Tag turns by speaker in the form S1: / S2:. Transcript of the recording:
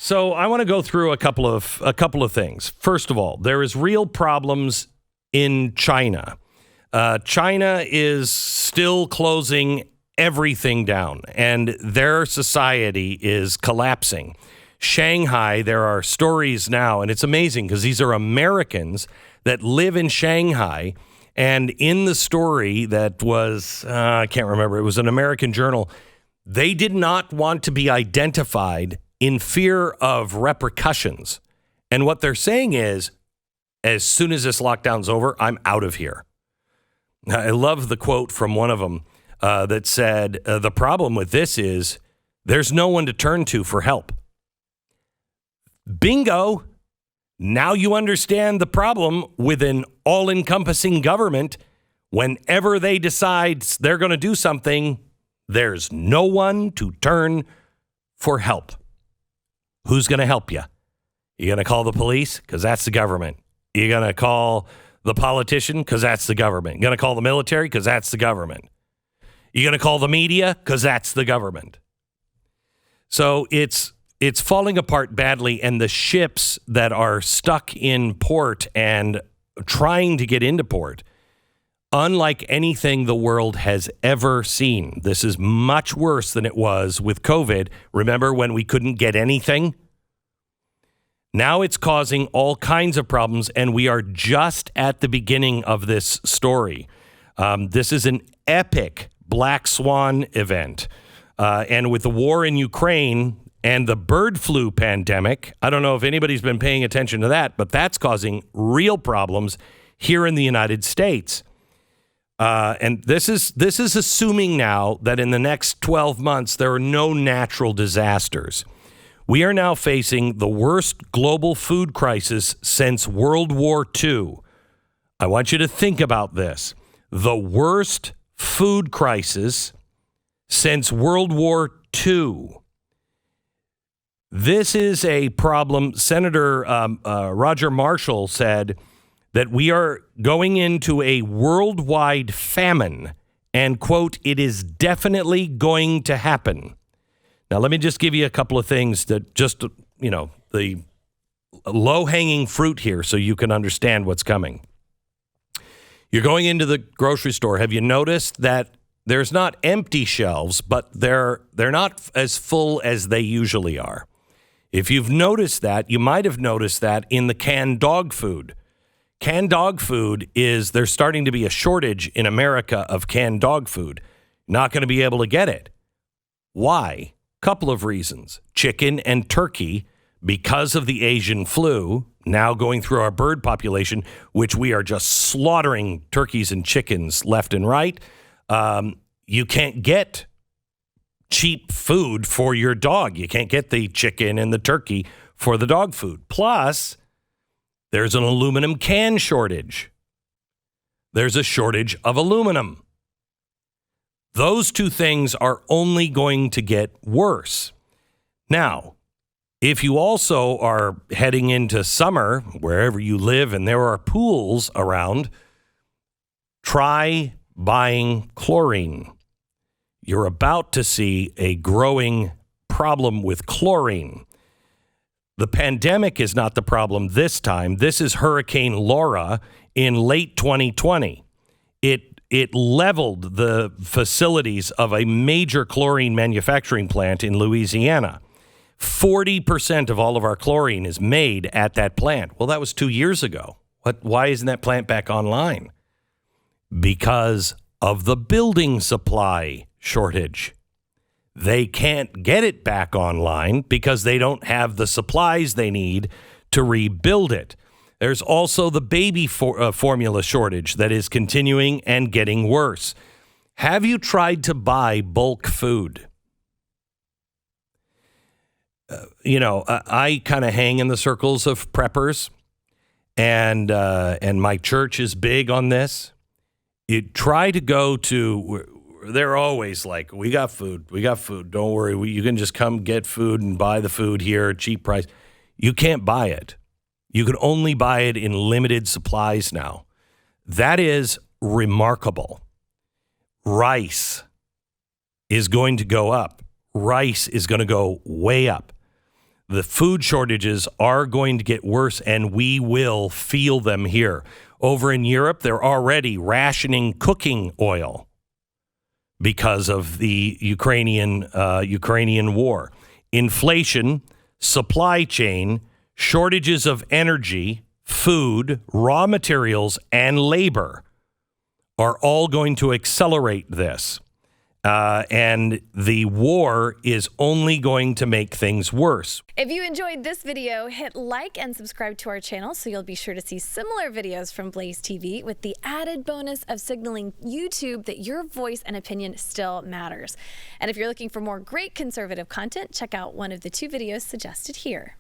S1: So I want to go through a couple of things. First of all, there is real problems in China. China is still closing everything down, and their society is collapsing. Shanghai, there are stories now, and it's amazing because these are Americans that live in Shanghai. And in the story that was, I can't remember, it was an American journal, they did not want to be identified in fear of repercussions. And what they're saying is, as soon as this lockdown's over, I'm out of here. I love the quote from one of them that said, the problem with this is there's no one to turn to for help. Bingo. Now you understand the problem with an all-encompassing government. Whenever they decide they're going to do something, there's no one to turn for help. Who's going to help you? You going to call the police? Because that's the government. You going to call the politician? Because that's the government. You going to call the military? Because that's the government. You going to call the media? Because that's the government. So it's falling apart badly, and the ships that are stuck in port and trying to get into port, unlike anything the world has ever seen. This is much worse than it was with COVID. Remember when we couldn't get anything? Now it's causing all kinds of problems, and we are just at the beginning of this story. This is an epic black swan event. And with the war in Ukraine and the bird flu pandemic, I don't know if anybody's been paying attention to that, but that's causing real problems here in the United States. And this is assuming now that in the next 12 months, there are no natural disasters. We are now facing the worst global food crisis since World War II. I want you to think about this. The worst food crisis since World War II. This is a problem. Senator Roger Marshall said that we are going into a worldwide famine and, quote, it is definitely going to happen. Now, let me just give you a couple of things that just, the low-hanging fruit here so you can understand what's coming. You're going into the grocery store. Have you noticed that there's not empty shelves, but they're not as full as they usually are? If you've noticed that, you might have noticed that in the canned dog food. Canned dog food there's starting to be a shortage in America of canned dog food. Not going to be able to get it. Why? Couple of reasons. Chicken and turkey, because of the Asian flu, now going through our bird population, which we are just slaughtering turkeys and chickens left and right. You can't get cheap food for your dog. You can't get the chicken and the turkey for the dog food. Plus, there's an aluminum can shortage. There's a shortage of aluminum. Those two things are only going to get worse. Now, if you also are heading into summer, wherever you live, and there are pools around, try buying chlorine. You're about to see a growing problem with chlorine. The pandemic is not the problem this time. This is Hurricane Laura in late 2020. It leveled the facilities of a major chlorine manufacturing plant in Louisiana. 40% of all of our chlorine is made at that plant. Well, that was 2 years ago. Why isn't that plant back online? Because of the building supply shortage. They can't get it back online because they don't have the supplies they need to rebuild it. There's also the baby formula shortage that is continuing and getting worse. Have you tried to buy bulk food? I kind of hang in the circles of preppers, and my church is big on this. You try to go to, they're always like, we got food. Don't worry. You can just come get food and buy the food here at cheap price. You can't buy it. You can only buy it in limited supplies now. That is remarkable. Rice is going to go up. Rice is going to go way up. the food shortages are going to get worse, and we will feel them here. Over in Europe, they're already rationing cooking oil because of the Ukrainian war. Inflation, supply chain, shortages of energy, food, raw materials, and labor are all going to accelerate this. And the war is only going to make things worse.
S2: If you enjoyed this video, hit like and subscribe to our channel so you'll be sure to see similar videos from BlazeTV with the added bonus of signaling YouTube that your voice and opinion still matters. And if you're looking for more great conservative content, check out one of the 2 videos suggested here.